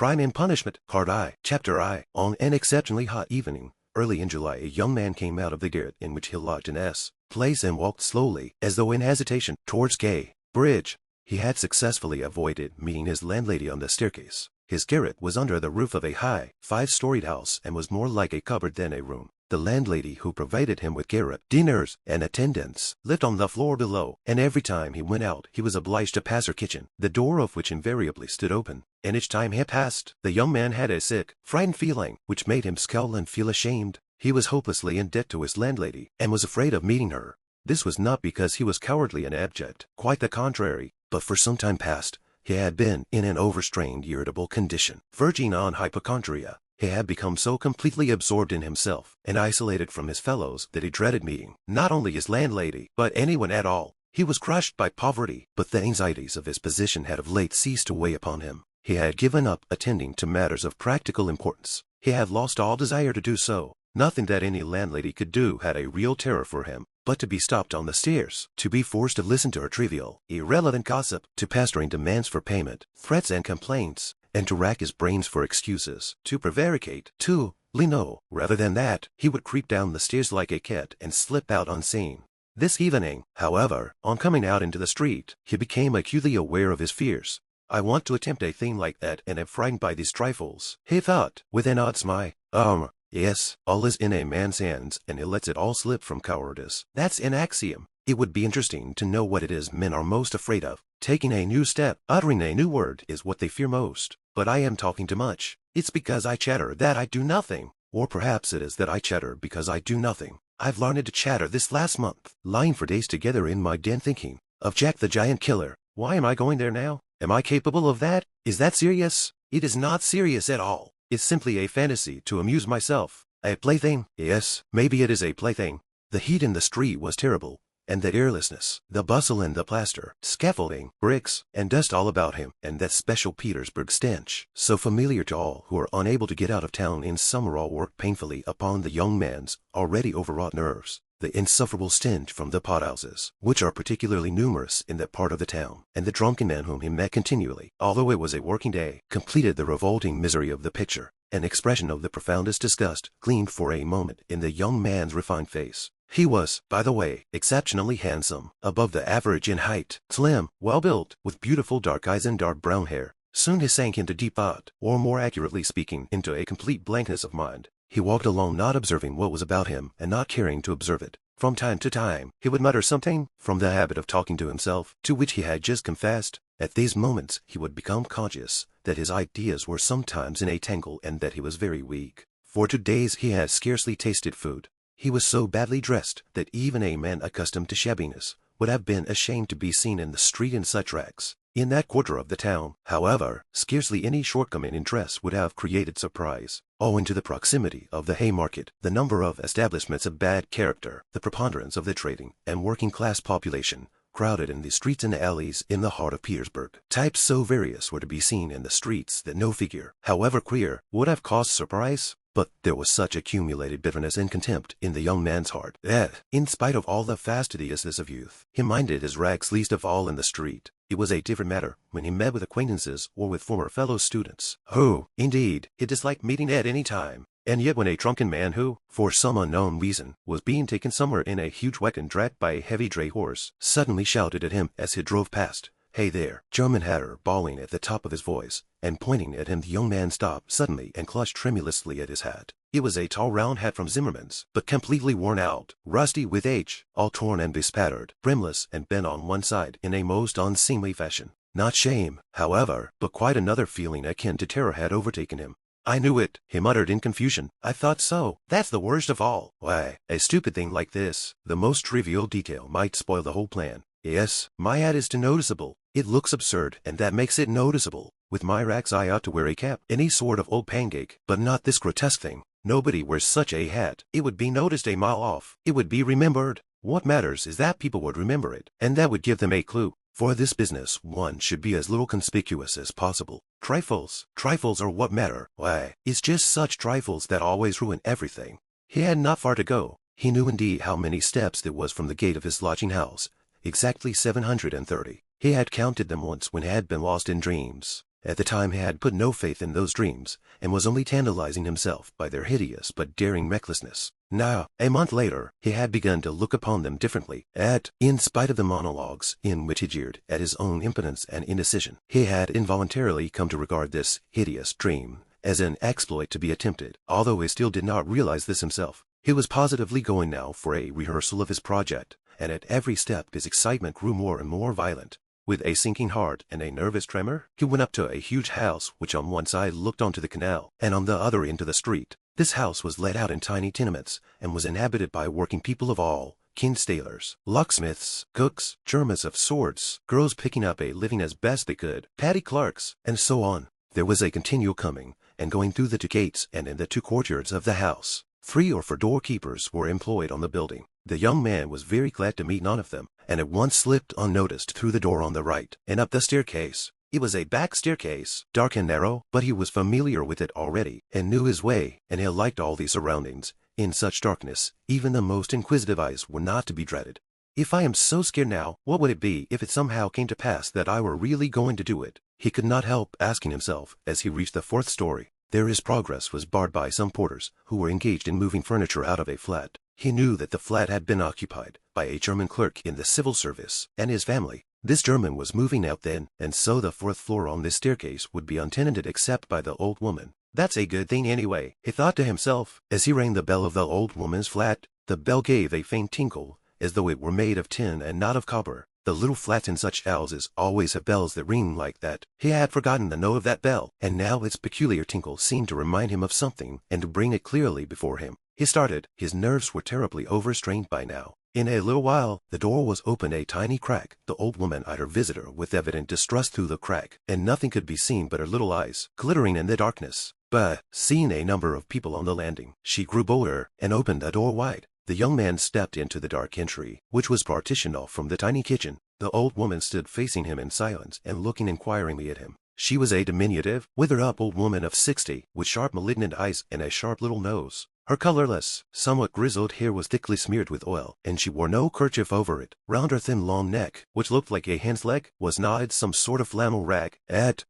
Crime and Punishment, Part I, Chapter I. On an exceptionally hot evening, early in July, a young man came out of the garret in which he lodged in S. Place and walked slowly, as though in hesitation, towards Gay Bridge. He had successfully avoided meeting his landlady on the staircase. His garret was under the roof of a high, 5-storied house and was more like a cupboard than a room. The landlady who provided him with garret, dinners, and attendance lived on the floor below, and every time he went out he was obliged to pass her kitchen, the door of which invariably stood open. And each time he passed, the young man had a sick, frightened feeling, which made him scowl and feel ashamed. He was hopelessly in debt to his landlady, and was afraid of meeting her. This was not because he was cowardly and abject, quite the contrary, but for some time past he had been in an overstrained, irritable condition, verging on hypochondria. He had become so completely absorbed in himself and isolated from his fellows that he dreaded meeting not only his landlady, but anyone at all. He was crushed by poverty, but the anxieties of his position had of late ceased to weigh upon him. He had given up attending to matters of practical importance. He had lost all desire to do so. Nothing that any landlady could do had a real terror for him, but to be stopped on the stairs, to be forced to listen to her trivial, irrelevant gossip, to pestering demands for payment, threats and complaints, and to rack his brains for excuses, to prevaricate, to no. Rather than that, he would creep down the stairs like a cat and slip out unseen. This evening, however, on coming out into the street, he became acutely aware of his fears. I want to attempt a thing like that and am frightened by these trifles, he thought, with an odd smile. Yes, all is in a man's hands, and he lets it all slip from cowardice. That's an axiom. It would be interesting to know what it is men are most afraid of. Taking a new step, uttering a new word, is what they fear most. But I am talking too much. It's because I chatter that I do nothing. Or perhaps it is that I chatter because I do nothing. I've learned to chatter this last month, lying for days together in my den thinking of Jack the Giant Killer. Why am I going there now? Am I capable of that? Is that serious? It is not serious at all. It's simply a fantasy to amuse myself. A plaything? Yes, maybe it is a plaything. The heat in the street was terrible, and the airlessness, the bustle and the plaster, scaffolding, bricks, and dust all about him, and that special Petersburg stench, so familiar to all who are unable to get out of town in summer, all worked painfully upon the young man's already overwrought nerves. The insufferable stench from the pothouses, which are particularly numerous in that part of the town, and the drunken men whom he met continually, although it was a working day, completed the revolting misery of the picture. An expression of the profoundest disgust gleamed for a moment in the young man's refined face. He was, by the way, exceptionally handsome, above the average in height, slim, well-built, with beautiful dark eyes and dark brown hair. Soon he sank into deep thought, or more accurately speaking, into a complete blankness of mind. He walked along not observing what was about him and not caring to observe it. From time to time, he would mutter something, from the habit of talking to himself, to which he had just confessed. At these moments he would become conscious that his ideas were sometimes in a tangle and that he was very weak. For 2 days he had scarcely tasted food. He was so badly dressed that even a man accustomed to shabbiness would have been ashamed to be seen in the street in such rags. In that quarter of the town, however, scarcely any shortcoming in dress would have created surprise, owing to the proximity of the Haymarket, the number of establishments of bad character, the preponderance of the trading and working-class population crowded in the streets and alleys in the heart of Petersburg. Types so various were to be seen in the streets that no figure, however queer, would have caused surprise. But there was such accumulated bitterness and contempt in the young man's heart that, in spite of all the fastidiousness of youth, he minded his rags least of all in the street. It was a different matter when he met with acquaintances or with former fellow-students, who, indeed, he disliked meeting at any time. And yet when a drunken man who, for some unknown reason, was being taken somewhere in a huge wagon dragged by a heavy dray horse, suddenly shouted at him as he drove past, "Hey there, German Hatter," bawling at the top of his voice, and pointing at him, the young man stopped suddenly and clutched tremulously at his hat. It was a tall round hat from Zimmermann's, but completely worn out, rusty with age, all torn and bespattered, brimless and bent on one side in a most unseemly fashion. Not shame, however, but quite another feeling akin to terror had overtaken him. "I knew it," he muttered in confusion. "I thought so. That's the worst of all. Why, a stupid thing like this, the most trivial detail might spoil the whole plan. Yes, my hat is too noticeable. It looks absurd, and that makes it noticeable. With my rags I ought to wear a cap, any sort of old pancake, but not this grotesque thing. Nobody wears such a hat. It would be noticed a mile off. It would be remembered. What matters is that people would remember it, and that would give them a clue. For this business one should be as little conspicuous as possible. Trifles are what matter. Why, it's just such trifles that always ruin everything." He had not far to go. He knew indeed how many steps there was from the gate of his lodging house. Exactly 730. He had counted them once when he had been lost in dreams. At the time he had put no faith in those dreams, and was only tantalizing himself by their hideous but daring recklessness. Now, a month later, he had begun to look upon them differently. In spite of the monologues in which he jeered at his own impotence and indecision, he had involuntarily come to regard this hideous dream as an exploit to be attempted, although he still did not realize this himself. He was positively going now for a rehearsal of his project, and at every step his excitement grew more and more violent. With a sinking heart and a nervous tremor, he went up to a huge house which on one side looked onto the canal, and on the other into the street. This house was let out in tiny tenements, and was inhabited by working people of all kinds: tailors, locksmiths, cooks, Germans of sorts, girls picking up a living as best they could, petty clerks, and so on. There was a continual coming and going through the 2 gates and in the 2 courtyards of the house. 3 or 4 doorkeepers were employed on the building. The young man was very glad to meet none of them, and at once slipped unnoticed through the door on the right, and up the staircase. It was a back staircase, dark and narrow, but he was familiar with it already, and knew his way, and he liked all these surroundings. In such darkness, even the most inquisitive eyes were not to be dreaded. If I am so scared now, what would it be if it somehow came to pass that I were really going to do it? He could not help asking himself as he reached the 4th story. There his progress was barred by some porters who were engaged in moving furniture out of a flat. He knew that the flat had been occupied by a German clerk in the civil service and his family. This German was moving out then, and so the 4th floor on this staircase would be untenanted except by the old woman. That's a good thing anyway, he thought to himself as he rang the bell of the old woman's flat. The bell gave a faint tinkle, as though it were made of tin and not of copper. The little flats in such houses always have bells that ring like that. He had forgotten the note of that bell, and now its peculiar tinkle seemed to remind him of something and to bring it clearly before him. He started. His nerves were terribly overstrained by now. In a little while, the door was opened a tiny crack. The old woman eyed her visitor with evident distrust through the crack, and nothing could be seen but her little eyes, glittering in the darkness. But, seeing a number of people on the landing, she grew bolder and opened the door wide. The young man stepped into the dark entry, which was partitioned off from the tiny kitchen. The old woman stood facing him in silence and looking inquiringly at him. She was a diminutive, withered-up old woman of 60, with sharp malignant eyes and a sharp little nose. Her colorless, somewhat grizzled hair was thickly smeared with oil, and she wore no kerchief over it. Round her thin long neck, which looked like a hen's leg, was knotted some sort of flannel rag.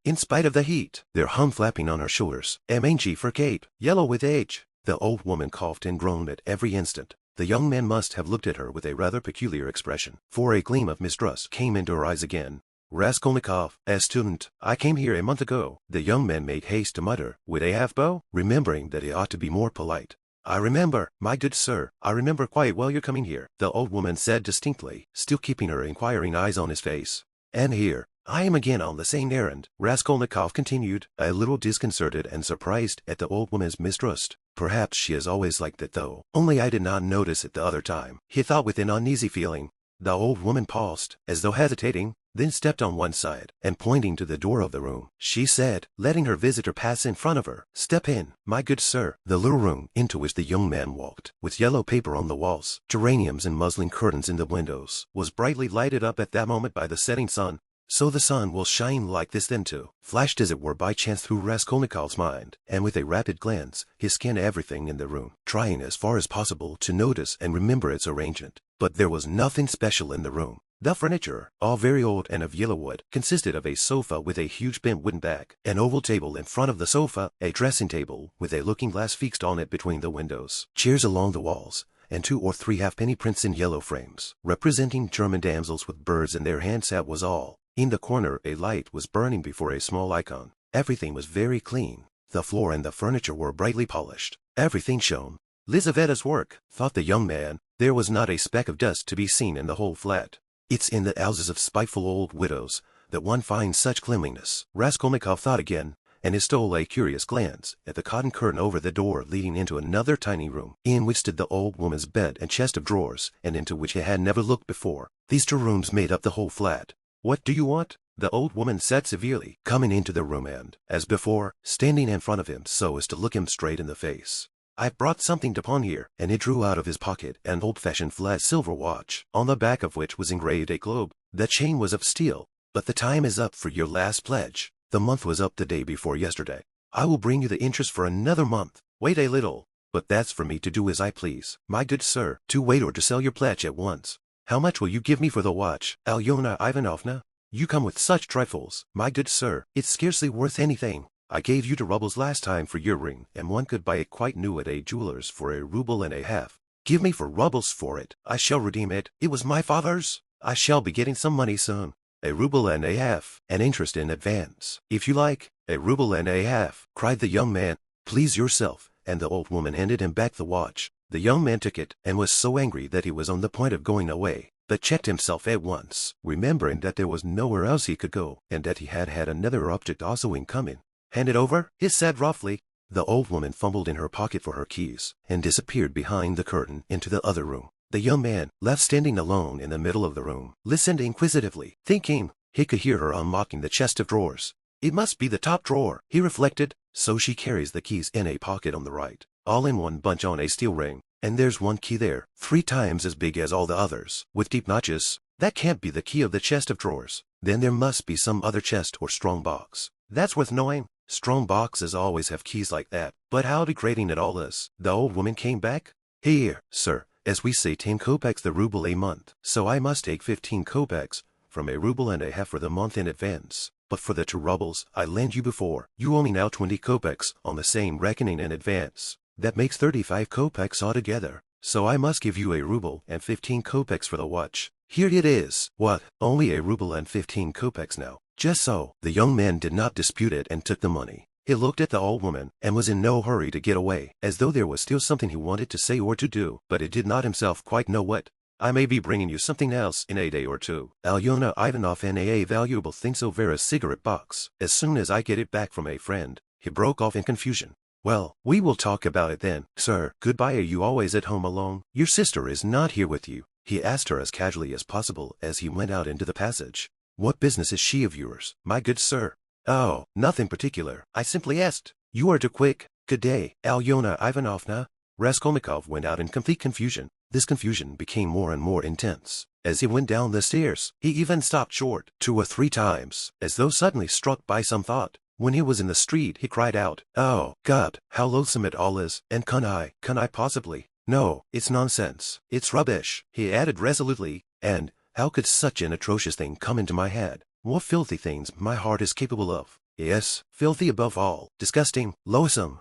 In spite of the heat, there hung flapping on her shoulders a mangy fur cape, yellow with age. The old woman coughed and groaned at every instant. The young man must have looked at her with a rather peculiar expression, for a gleam of mistrust came into her eyes again. Raskolnikov, a student. I came here a month ago. The young man made haste to mutter, with a half-bow, remembering that he ought to be more polite. I remember, my good sir, I remember quite well your coming here, the old woman said distinctly, still keeping her inquiring eyes on his face. And here, I am again on the same errand, Raskolnikov continued, a little disconcerted and surprised at the old woman's mistrust. Perhaps she is always like that though, only I did not notice it the other time, he thought with an uneasy feeling. The old woman paused, as though hesitating, then stepped on one side, and pointing to the door of the room, she said, letting her visitor pass in front of her, "Step in, my good sir." The little room into which the young man walked, with yellow paper on the walls, geraniums and muslin curtains in the windows, was brightly lighted up at that moment by the setting sun. So the sun will shine like this then too, flashed as it were by chance through Raskolnikov's mind, and with a rapid glance he scanned everything in the room, trying as far as possible to notice and remember its arrangement. But there was nothing special in the room. The furniture, all very old and of yellow wood, consisted of a sofa with a huge bent wooden back, an oval table in front of the sofa, a dressing table with a looking-glass fixed on it between the windows, chairs along the walls, and 2 or 3 halfpenny prints in yellow frames, representing German damsels with birds in their hands. That was all. In the corner a light was burning before a small icon. Everything was very clean. The floor and the furniture were brightly polished. Everything shone. Lizavetta's work, thought the young man. There was not a speck of dust to be seen in the whole flat. It's in the houses of spiteful old widows that one finds such cleanliness, Raskolnikov thought again, and he stole a curious glance at the cotton curtain over the door leading into another tiny room, in which stood the old woman's bed and chest of drawers, and into which he had never looked before. These 2 rooms made up the whole flat. "What do you want?" the old woman said severely, coming into the room and, as before, standing in front of him so as to look him straight in the face. "I've brought something to pawn here," and he drew out of his pocket an old-fashioned flat silver watch, on the back of which was engraved a globe. The chain was of steel. "But the time is up for your last pledge. The month was up the day before yesterday. I will bring you the interest for another month. Wait a little." "But that's for me to do as I please, my good sir, to wait or to sell your pledge at once." "How much will you give me for the watch, Alyona Ivanovna?" You come with such trifles, my good sir. It's scarcely worth anything. I gave you 2 rubles last time for your ring, and one could buy it quite new at a jeweler's for 1.5 rubles. Give me 4 rubles for it. I shall redeem it. It was my father's. I shall be getting some money soon. 1.5 rubles, and interest in advance, if you like. 1.5 rubles, cried the young man. Please yourself. And the old woman handed him back the watch. The young man took it, and was so angry that he was on the point of going away, but checked himself at once, remembering that there was nowhere else he could go, and that he had another object also incoming. Hand it over, he said roughly. The old woman fumbled in her pocket for her keys, and disappeared behind the curtain into the other room. The young man, left standing alone in the middle of the room, listened inquisitively, thinking. He could hear her unlocking the chest of drawers. It must be the top drawer, he reflected. So she carries the keys in a pocket on the right, all in one bunch on a steel ring, and there's one key there, 3 times as big as all the others, with deep notches. That can't be the key of the chest of drawers. Then there must be some other chest or strong box. That's worth knowing. Strong boxes always have keys like that. But how degrading it all is. The old woman came back. Here, sir, as we say 10 kopecks the ruble a month, so I must take 15 kopecks, from 1.5 rubles for the month in advance. But for the 2 rubles I lent you before, you owe me now 20 kopecks on the same reckoning in advance. That makes 35 kopecks altogether. So I must give you 1 ruble and 15 kopecks for the watch. Here it is. What, only 1 ruble and 15 kopecks now? Just so. The young man did not dispute it and took the money. He looked at the old woman, and was in no hurry to get away, as though there was still something he wanted to say or to do, but he did not himself quite know what. I may be bringing you something else in a day or 2. Alyona Ivanovna a valuable thing so very cigarette box. As soon as I get it back from a friend. He broke off in confusion. Well, we will talk about it then, sir. Goodbye. Are you always at home alone? Your sister is not here with you? He asked her as casually as possible as he went out into the passage. What business is she of yours, my good sir? Oh, nothing particular. I simply asked. You are too quick. Good day, Alyona Ivanovna. Raskolnikov went out in complete confusion. This confusion became more and more intense. As he went down the stairs, he even stopped short 2 or 3 times, as though suddenly struck by some thought. When he was in the street, he cried out, "Oh, God, how loathsome it all is, and can I possibly? No, it's nonsense. It's rubbish," he added resolutely, "and how could such an atrocious thing come into my head? What filthy things my heart is capable of. Yes, filthy above all, disgusting, loathsome,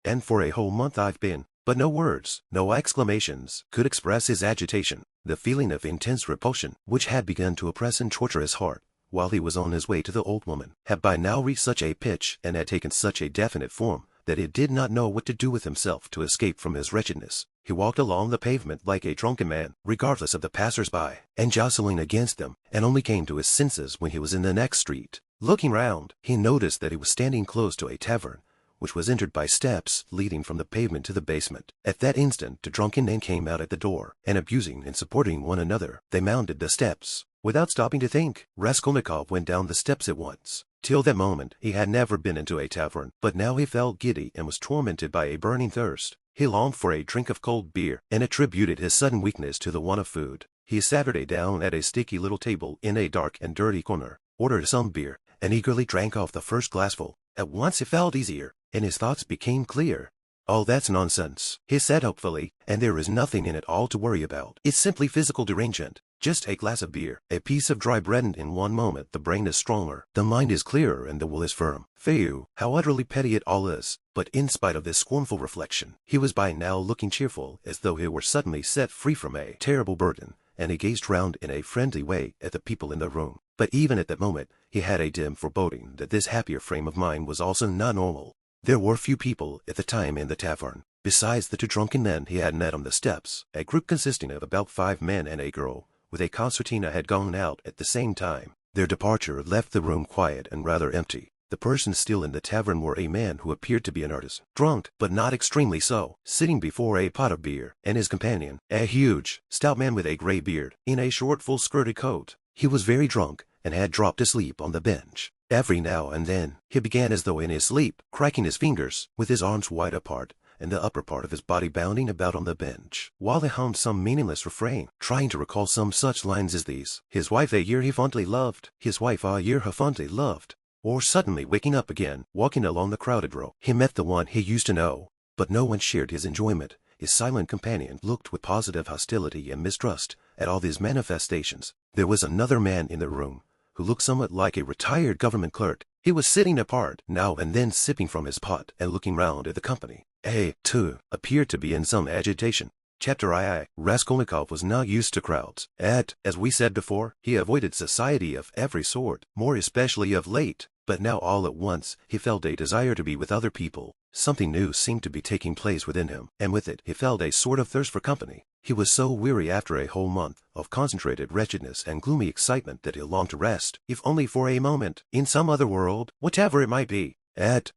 and for a whole month I've been—" But no words, no exclamations, could express his agitation. The feeling of intense repulsion, which had begun to oppress and torture his heart, while he was on his way to the old woman, had by now reached such a pitch, and had taken such a definite form, that he did not know what to do with himself to escape from his wretchedness. He walked along the pavement like a drunken man, regardless of the passers-by, and jostling against them, and only came to his senses when he was in the next street. Looking round, he noticed that he was standing close to a tavern, which was entered by steps leading from the pavement to the basement. At that instant 2 drunken men came out at the door, and abusing and supporting one another, they mounted the steps. Without stopping to think, Raskolnikov went down the steps at once. Till that moment he had never been into a tavern, but now he felt giddy and was tormented by a burning thirst. He longed for a drink of cold beer, and attributed his sudden weakness to the want of food. He sat down at a sticky little table in a dark and dirty corner, ordered some beer, and eagerly drank off the first glassful. At once he felt easier, and his thoughts became clear. "Oh, that's nonsense," he said hopefully, "and there is nothing in it all to worry about. It's simply physical derangement. Just a glass of beer, a piece of dry bread, and in one moment the brain is stronger, the mind is clearer, and the will is firm. Phew, how utterly petty it all is." But in spite of this scornful reflection, he was by now looking cheerful, as though he were suddenly set free from a terrible burden, and he gazed round in a friendly way at the people in the room. But even at that moment he had a dim foreboding that this happier frame of mind was also not normal. There were few people at the time in the tavern. Besides the 2 drunken men he had met on the steps, a group consisting of about 5 men and a girl, with a concertina, had gone out at the same time. Their departure left the room quiet and rather empty. The persons still in the tavern were a man who appeared to be an artist, drunk, but not extremely so, sitting before a pot of beer, and his companion, a huge, stout man with a grey beard, in a short, full-skirted coat. He was very drunk, and had dropped asleep on the bench. Every now and then he began, as though in his sleep, cracking his fingers, with his arms wide apart, and the upper part of his body bounding about on the bench, while he hummed some meaningless refrain, trying to recall some such lines as these: "His wife a year he fondly loved, his wife a year he fondly loved." Or suddenly waking up again, walking along the crowded row, he met the one he used to know, but no one shared his enjoyment. His silent companion looked with positive hostility and mistrust at all these manifestations. There was another man in the room, who looked somewhat like a retired government clerk. He was sitting apart, now and then sipping from his pot and looking round at the company. He, too, appeared to be in some agitation. Chapter II. Raskolnikov was not used to crowds. As we said before, he avoided society of every sort, more especially of late. But now all at once he felt a desire to be with other people. Something new seemed to be taking place within him, and with it he felt a sort of thirst for company. He was so weary after a whole month of concentrated wretchedness and gloomy excitement that he longed to rest, if only for a moment, in some other world, whatever it might be.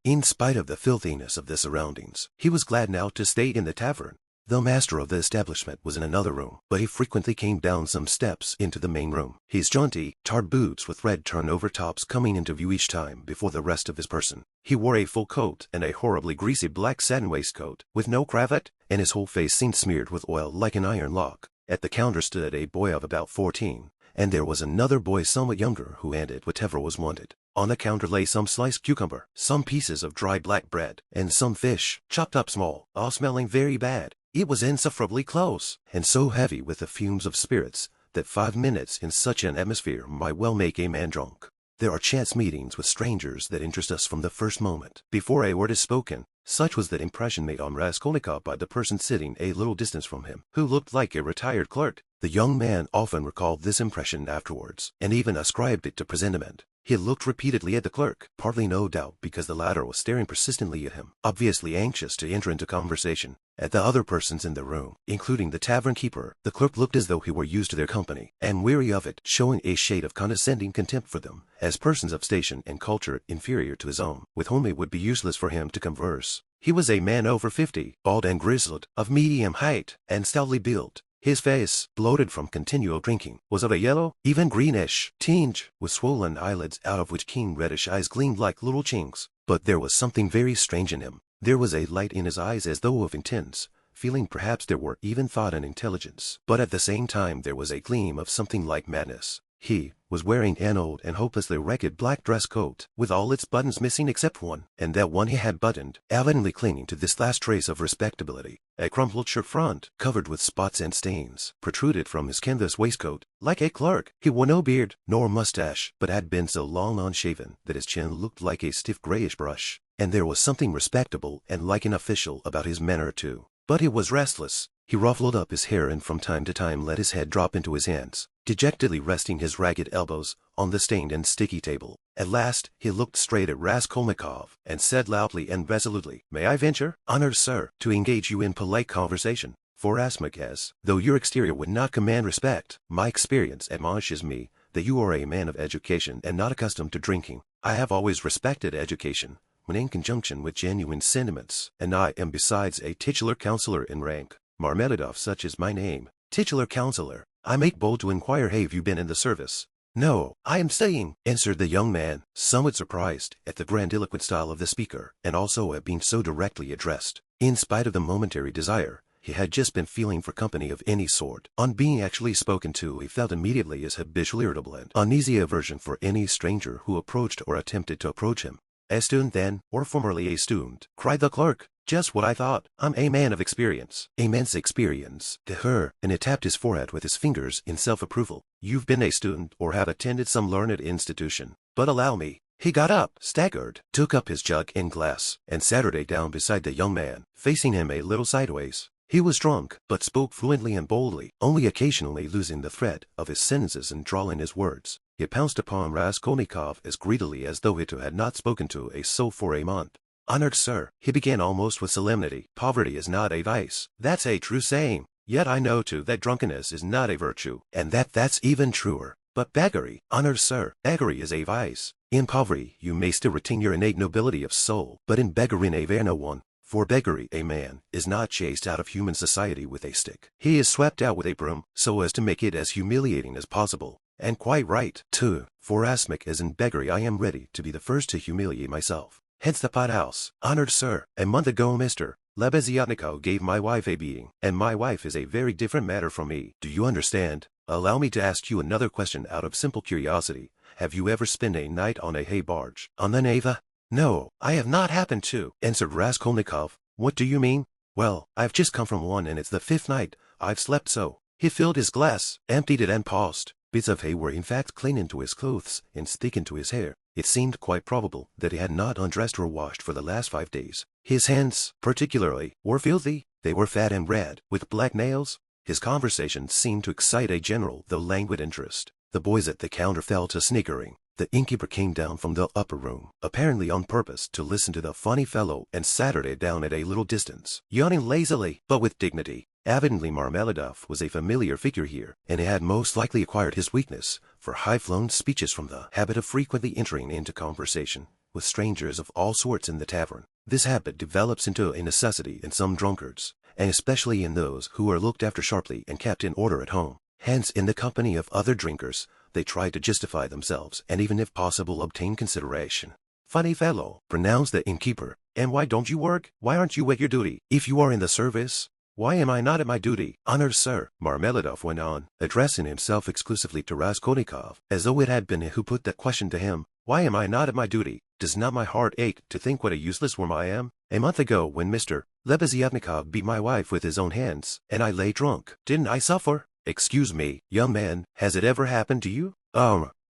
In spite of the filthiness of the surroundings, he was glad now to stay in the tavern. The master of the establishment was in another room, but he frequently came down some steps into the main room, his jaunty, tarred boots with red turn-over tops coming into view each time before the rest of his person. He wore a full coat and a horribly greasy black satin waistcoat, with no cravat, and his whole face seemed smeared with oil like an iron lock. At the counter stood a boy of about 14, and there was another boy somewhat younger who handed whatever was wanted. On the counter lay some sliced cucumber, some pieces of dry black bread, and some fish, chopped up small, all smelling very bad. It was insufferably close, and so heavy with the fumes of spirits that 5 minutes in such an atmosphere might well make a man drunk. There are chance meetings with strangers that interest us from the first moment, before a word is spoken. Such was the impression made on Raskolnikov by the person sitting a little distance from him, who looked like a retired clerk. The young man often recalled this impression afterwards, and even ascribed it to presentiment. He looked repeatedly at the clerk, partly no doubt because the latter was staring persistently at him, obviously anxious to enter into conversation. At the other persons in the room, including the tavern keeper, the clerk looked as though he were used to their company, and weary of it, showing a shade of condescending contempt for them, as persons of station and culture inferior to his own, with whom it would be useless for him to converse. He was a man over 50, bald and grizzled, of medium height, and stoutly built. His face, bloated from continual drinking, was of a yellow, even greenish tinge, with swollen eyelids out of which keen reddish eyes gleamed like little chinks. But there was something very strange in him. There was a light in his eyes as though of intense feeling. Perhaps there were even thought and intelligence, but at the same time there was a gleam of something like madness. He was wearing an old and hopelessly ragged black dress coat, with all its buttons missing except one, and that one he had buttoned, evidently clinging to this last trace of respectability. A crumpled shirt front, covered with spots and stains, protruded from his canvas waistcoat. Like a clerk, he wore no beard, nor mustache, but had been so long unshaven that his chin looked like a stiff grayish brush, and there was something respectable and like an official about his manner too. But he was restless. He ruffled up his hair and from time to time let his head drop into his hands, dejectedly resting his ragged elbows on the stained and sticky table. At last he looked straight at Raskolnikov and said loudly and resolutely, "May I venture, honored sir, to engage you in polite conversation? For as, though your exterior would not command respect, my experience admonishes me that you are a man of education and not accustomed to drinking. I have always respected education, when in conjunction with genuine sentiments, and I am besides a titular counselor in rank. Marmeladov, such is my name." "Titular counselor? I make bold to inquire, have you been in the service?" "No, I am studying," answered the young man, somewhat surprised at the grandiloquent style of the speaker, and also at being so directly addressed. In spite of the momentary desire he had just been feeling for company of any sort, on being actually spoken to he felt immediately his habitual irritable and uneasy aversion for any stranger who approached or attempted to approach him. "A student then, or formerly a student?" cried the clerk. "Just what I thought. I'm a man of experience." "Immense experience." And he tapped his forehead with his fingers in self-approval. "You've been a student, or have attended some learned institution. But allow me." He got up, staggered, took up his jug and glass, and sat her down beside the young man, facing him a little sideways. He was drunk, but spoke fluently and boldly, only occasionally losing the thread of his sentences and drawling his words. He pounced upon Raskolnikov as greedily as though he had not spoken to a soul for a month. "Honored sir," he began almost with solemnity, "poverty is not a vice. That's a true saying. Yet I know too that drunkenness is not a virtue, and that's even truer. But beggary, honored sir, beggary is a vice. In poverty you may still retain your innate nobility of soul, but in beggary never no one. For beggary a man is not chased out of human society with a stick. He is swept out with a broom, so as to make it as humiliating as possible. And quite right, too, for as in beggary I am ready to be the first to humiliate myself. Hence the pothouse. Honored sir, a month ago Mr. Lebeziatnikov gave my wife a beating, and my wife is a very different matter from me. Do you understand? Allow me to ask you another question out of simple curiosity. Have you ever spent a night on a hay barge, on the Neva?" "No, I have not happened to," answered Raskolnikov. "What do you mean?" "Well, I've just come from one, and it's the 5th night I've slept so." He filled his glass, emptied it, and paused. Bits of hay were in fact clinging to his clothes and sticking to his hair. It seemed quite probable that he had not undressed or washed for the last 5 days. His hands, particularly, were filthy. They were fat and red, with black nails. His conversation seemed to excite a general though languid interest. The boys at the counter fell to sniggering. The innkeeper came down from the upper room, apparently on purpose to listen to the funny fellow, and Saturday down at a little distance, yawning lazily, but with dignity. Evidently Marmeladov was a familiar figure here, and he had most likely acquired his weakness for high-flown speeches from the habit of frequently entering into conversation with strangers of all sorts in the tavern. This habit develops into a necessity in some drunkards, and especially in those who are looked after sharply and kept in order at home. Hence, in the company of other drinkers, they try to justify themselves, and even if possible obtain consideration. "Funny fellow," pronounced the innkeeper. "And why don't you work? Why aren't you at your duty? If you are in the service, why am I not at my duty?" "Honored sir," Marmeladov went on, addressing himself exclusively to Raskolnikov, as though it had been he who put that question to him. "Why am I not at my duty? Does not my heart ache to think what a useless worm I am? A month ago, when Mr. Lebeziatnikov beat my wife with his own hands, and I lay drunk, didn't I suffer? Excuse me, young man, has it ever happened to you?"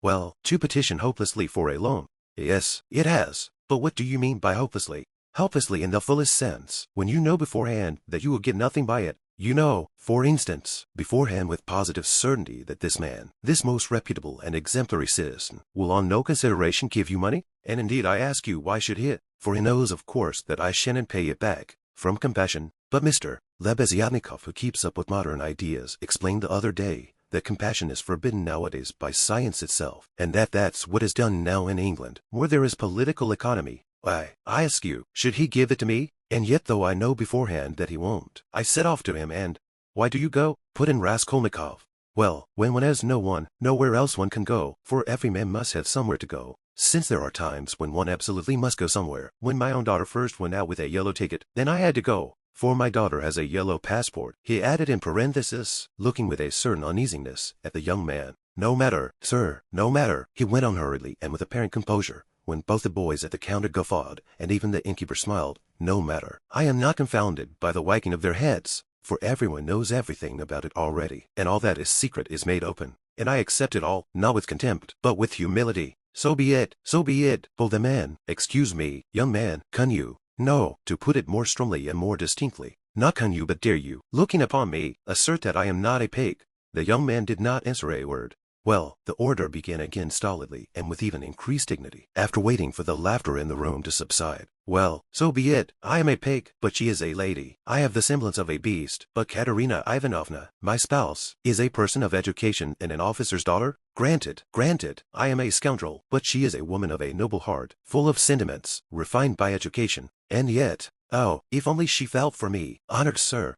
Well, to petition hopelessly for a loan. Yes, it has. But what do you mean by hopelessly?" "Hopelessly in the fullest sense, when you know beforehand that you will get nothing by it. You know, for instance, beforehand with positive certainty that this man, this most reputable and exemplary citizen, will on no consideration give you money? And indeed I ask you, why should he? For he knows, of course, that I shan't pay it back, from compassion." But Mr. Lebeziatnikov, who keeps up with modern ideas, explained the other day that compassion is forbidden nowadays by science itself, and that's what is done now in England, where there is political economy. Why, I ask you, should he give it to me? And yet, though I know beforehand that he won't, I set off to him and— "Why do you go?" put in Raskolnikov. "Well, when one has no one, nowhere else one can go, for every man must have somewhere to go. Since there are times when one absolutely must go somewhere. When my own daughter first went out with a yellow ticket, then I had to go. For my daughter has a yellow passport," he added in parenthesis, looking with a certain uneasiness at the young man. "No matter, sir, no matter," he went on hurriedly and with apparent composure, when both the boys at the counter guffawed, and even the innkeeper smiled. "No matter. I am not confounded by the wagging of their heads, for everyone knows everything about it already, and all that is secret is made open. And I accept it all, not with contempt, but with humility. So be it, so be it." "Well, the man, excuse me, young man, can you— no, to put it more strongly and more distinctly, not can you but dare you, looking upon me, assert that I am not a pig?" The young man did not answer a word. Well, the orator began again stolidly and with even increased dignity, after waiting for the laughter in the room to subside. "Well, so be it. I am a pig, but she is a lady. I have the semblance of a beast, but Katerina Ivanovna, my spouse, is a person of education and an officer's daughter. Granted, granted, I am a scoundrel, but she is a woman of a noble heart, full of sentiments, refined by education, and yet— oh, if only she felt for me! Honored sir,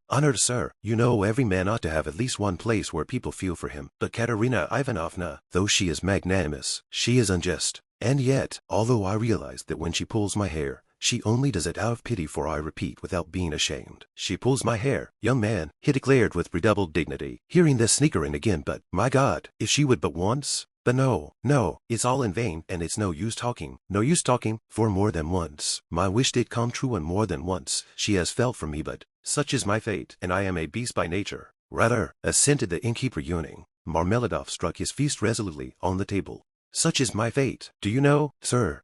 you know every man ought to have at least one place where people feel for him. But Katerina Ivanovna, though she is magnanimous, she is unjust. And yet, although I realize that when she pulls my hair, she only does it out of pity, for I repeat without being ashamed, she pulls my hair, young man," he declared with redoubled dignity, hearing this sniggering again. "But, my God, if she would but once— But no, it's all in vain, and it's no use talking, for more than once, my wish did come true, and more than once, she has felt for me, but such is my fate, and I am a beast by nature." "Rather," assented the innkeeper, yawning. Marmeladov struck his fist resolutely on the table. "Such is my fate. Do you know, sir,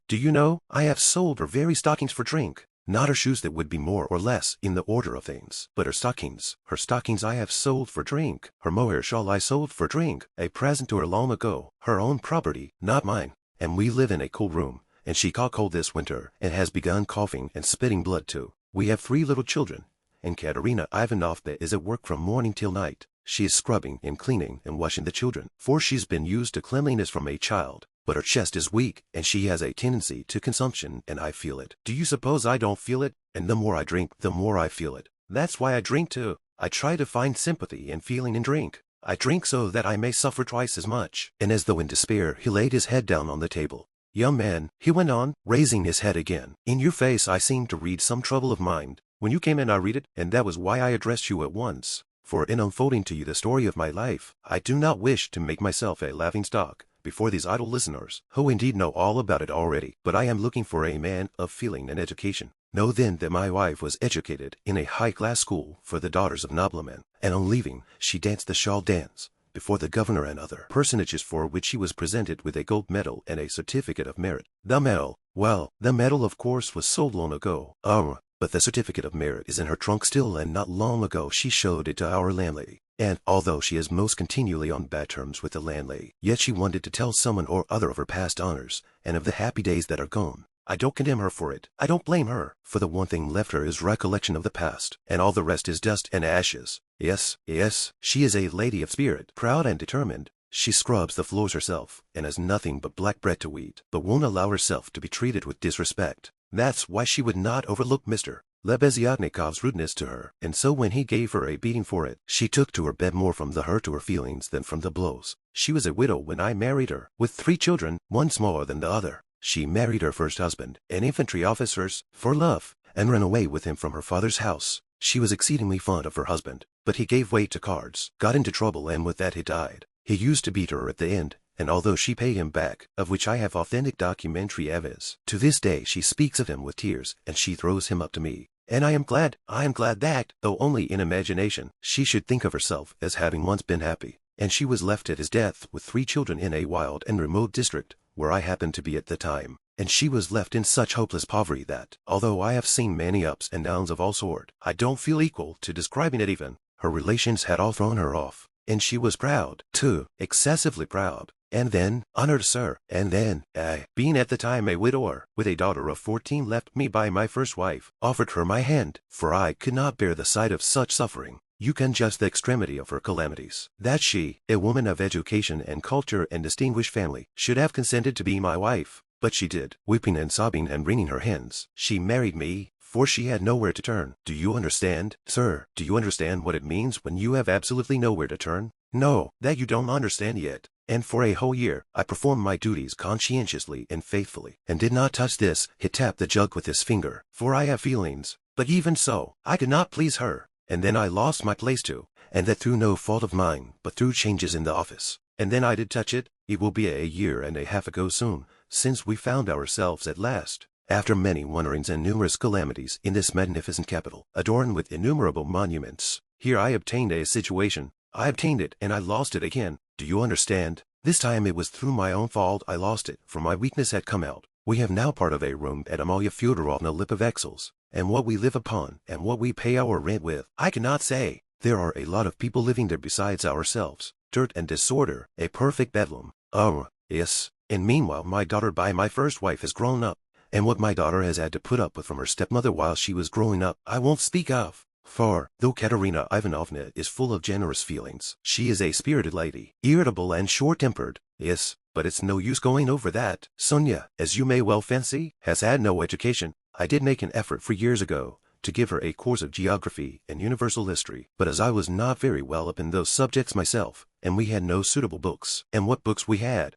I have sold her very stockings for drink. Not her shoes, that would be more or less in the order of things, but her stockings I have sold for drink. Her mohair shawl I sold for drink, a present to her long ago, her own property, not mine. And we live in a cool room, and she caught cold this winter, and has begun coughing and spitting blood too. We have 3 little children, and Katerina Ivanovna is at work from morning till night. She is scrubbing and cleaning and washing the children, for she's been used to cleanliness from a child. But her chest is weak, and she has a tendency to consumption, and I feel it. Do you suppose I don't feel it? And the more I drink, the more I feel it. That's why I drink too. I try to find sympathy and feeling in drink. I drink so that I may suffer twice as much." And as though in despair, he laid his head down on the table. "Young man," he went on, raising his head again, "in your face I seem to read some trouble of mind. When you came in I read it, and that was why I addressed you at once. For in unfolding to you the story of my life, I do not wish to make myself a laughing-stock before these idle listeners, who indeed know all about it already, but I am looking for a man of feeling and education. Know then that my wife was educated in a high-class school for the daughters of noblemen, and on leaving she danced the shawl dance, before the governor and other personages, for which she was presented with a gold medal and a certificate of merit. The medal, well, the medal of course was sold long ago. But the certificate of merit is in her trunk still, and not long ago she showed it to our landlady. And although she is most continually on bad terms with the landlady, yet she wanted to tell someone or other of her past honors, and of the happy days that are gone. I don't condemn her for it. I don't blame her, for the one thing left her is recollection of the past, and all the rest is dust and ashes. Yes, she is a lady of spirit, proud and determined. She scrubs the floors herself, and has nothing but black bread to eat, but won't allow herself to be treated with disrespect. That's why she would not overlook Mr. Lebeziatnikov's rudeness to her, and so when he gave her a beating for it, she took to her bed more from the hurt to her feelings than from the blows. She was a widow when I married her, with 3 children, one smaller than the other. She married her first husband, an infantry officer, for love, and ran away with him from her father's house. She was exceedingly fond of her husband, but he gave way to cards, got into trouble, and with that he died. He used to beat her at the end, and although she paid him back, of which I have authentic documentary evidence, to this day she speaks of him with tears, and she throws him up to me. And I am glad that, though only in imagination, she should think of herself as having once been happy. And she was left at his death with 3 children in a wild and remote district, where I happened to be at the time. And she was left in such hopeless poverty that, although I have seen many ups and downs of all sort, I don't feel equal to describing it even. Her relations had all thrown her off, and she was proud, too, excessively proud. And then, honored sir, and then, I, being at the time a widower, with a daughter of 14 left me by my first wife, offered her my hand, for I could not bear the sight of such suffering. You can judge the extremity of her calamities. That she, a woman of education and culture and distinguished family, should have consented to be my wife. But she did, weeping and sobbing and wringing her hands. She married me, for she had nowhere to turn. Do you understand, sir? Do you understand what it means when you have absolutely nowhere to turn? No, that you don't understand yet. And for a whole year, I performed my duties conscientiously and faithfully, and did not touch this. He tapped the jug with his finger, for I have feelings. But even so, I could not please her. And then I lost my place too, and that through no fault of mine, but through changes in the office. And then I did touch it. It will be a year and a half ago soon, since we found ourselves at last, after many wanderings and numerous calamities, in this magnificent capital, adorned with innumerable monuments. Here I obtained a situation. I obtained it, and I lost it again. Do you understand? This time it was through my own fault I lost it, for my weakness had come out. We have now part of a room at Amalia Fyodorovna Lipovexel's, and what we live upon, and what we pay our rent with, I cannot say. There are a lot of people living there besides ourselves. Dirt and disorder, a perfect bedlam. Yes. And meanwhile my daughter by my first wife has grown up, and what my daughter has had to put up with from her stepmother while she was growing up, I won't speak of. For, though Katerina Ivanovna is full of generous feelings, she is a spirited lady, irritable and short-tempered. Yes, but it's no use going over that. Sonia, as you may well fancy, has had no education. I did make an effort for years ago to give her a course of geography and universal history, but as I was not very well up in those subjects myself, and we had no suitable books, and what books we had,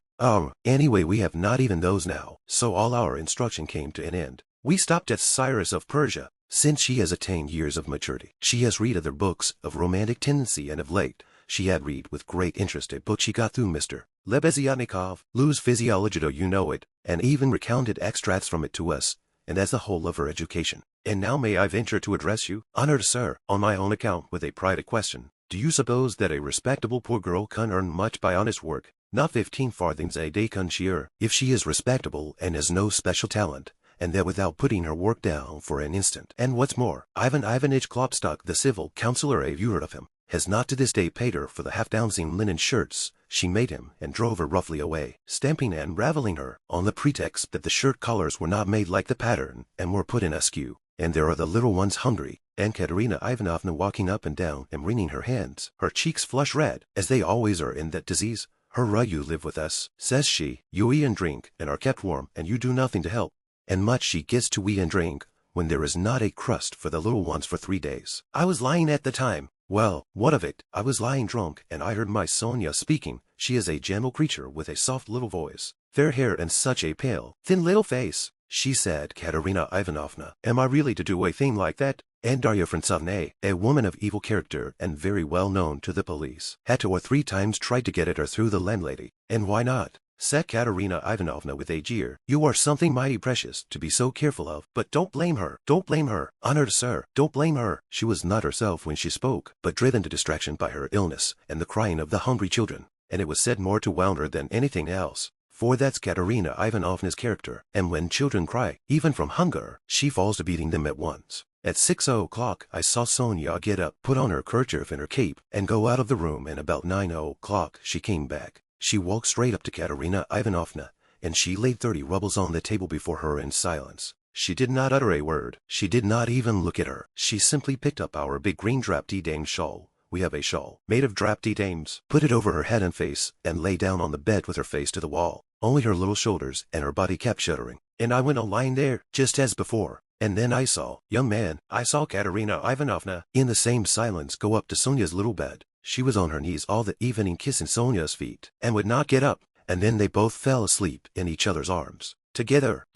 anyway we have not even those now, so all our instruction came to an end. We stopped at Cyrus of Persia. Since she has attained years of maturity, she has read other books of romantic tendency, and of late, she had read with great interest a book she got through Mr. Lebeziatnikov, Lou's Physiology, though you know it, and even recounted extracts from it to us, and as the whole of her education. And now may I venture to address you, honored sir, on my own account, with a private question. Do you suppose that a respectable poor girl can earn much by honest work? Not 15 farthings a day can she earn, if she is respectable and has no special talent, and that without putting her work down for an instant. And what's more, Ivan Ivanitch Klopstock, the civil councillor, have you heard of him, has not to this day paid her for the half-dozen linen shirts she made him, and drove her roughly away, stamping and raveling her, on the pretext that the shirt collars were not made like the pattern, and were put in askew. And there are the little ones hungry, and Katerina Ivanovna walking up and down and wringing her hands, her cheeks flush red, as they always are in that disease. Hurrah, you live with us, says she, you eat and drink, and are kept warm, and you do nothing to help. And much she gets to eat and drink, when there is not a crust for the little ones for 3 days. I was lying at the time. Well, what of it? I was lying drunk, and I heard my Sonia speaking. She is a gentle creature with a soft little voice, fair hair, and such a pale, thin little face. She said, Katerina Ivanovna, am I really to do a thing like that? And Darya Frantsovna, a woman of evil character and very well known to the police, had 2 or 3 times tried to get at her through the landlady. And why not? said Katerina Ivanovna with a jeer. You are something mighty precious to be so careful of, but don't blame her. Don't blame her. Honored sir, don't blame her. She was not herself when she spoke, but driven to distraction by her illness and the crying of the hungry children, and it was said more to wound her than anything else. For that's Katerina Ivanovna's character, and when children cry, even from hunger, she falls to beating them at once. At 6 o'clock I saw Sonia get up, put on her kerchief and her cape, and go out of the room, and about 9 o'clock she came back. She walked straight up to Katerina Ivanovna, and she laid 30 rubles on the table before her in silence. She did not utter a word. She did not even look at her. She simply picked up our big green drapé dame shawl. We have a shawl made of drapé dames, put it over her head and face, and lay down on the bed with her face to the wall. Only her little shoulders and her body kept shuddering. And I went on lying there, just as before. And then I saw, young man, I saw Katerina Ivanovna, in the same silence, go up to Sonia's little bed. She was on her knees all the evening kissing Sonia's feet, and would not get up, and then they both fell asleep in each other's arms. Together.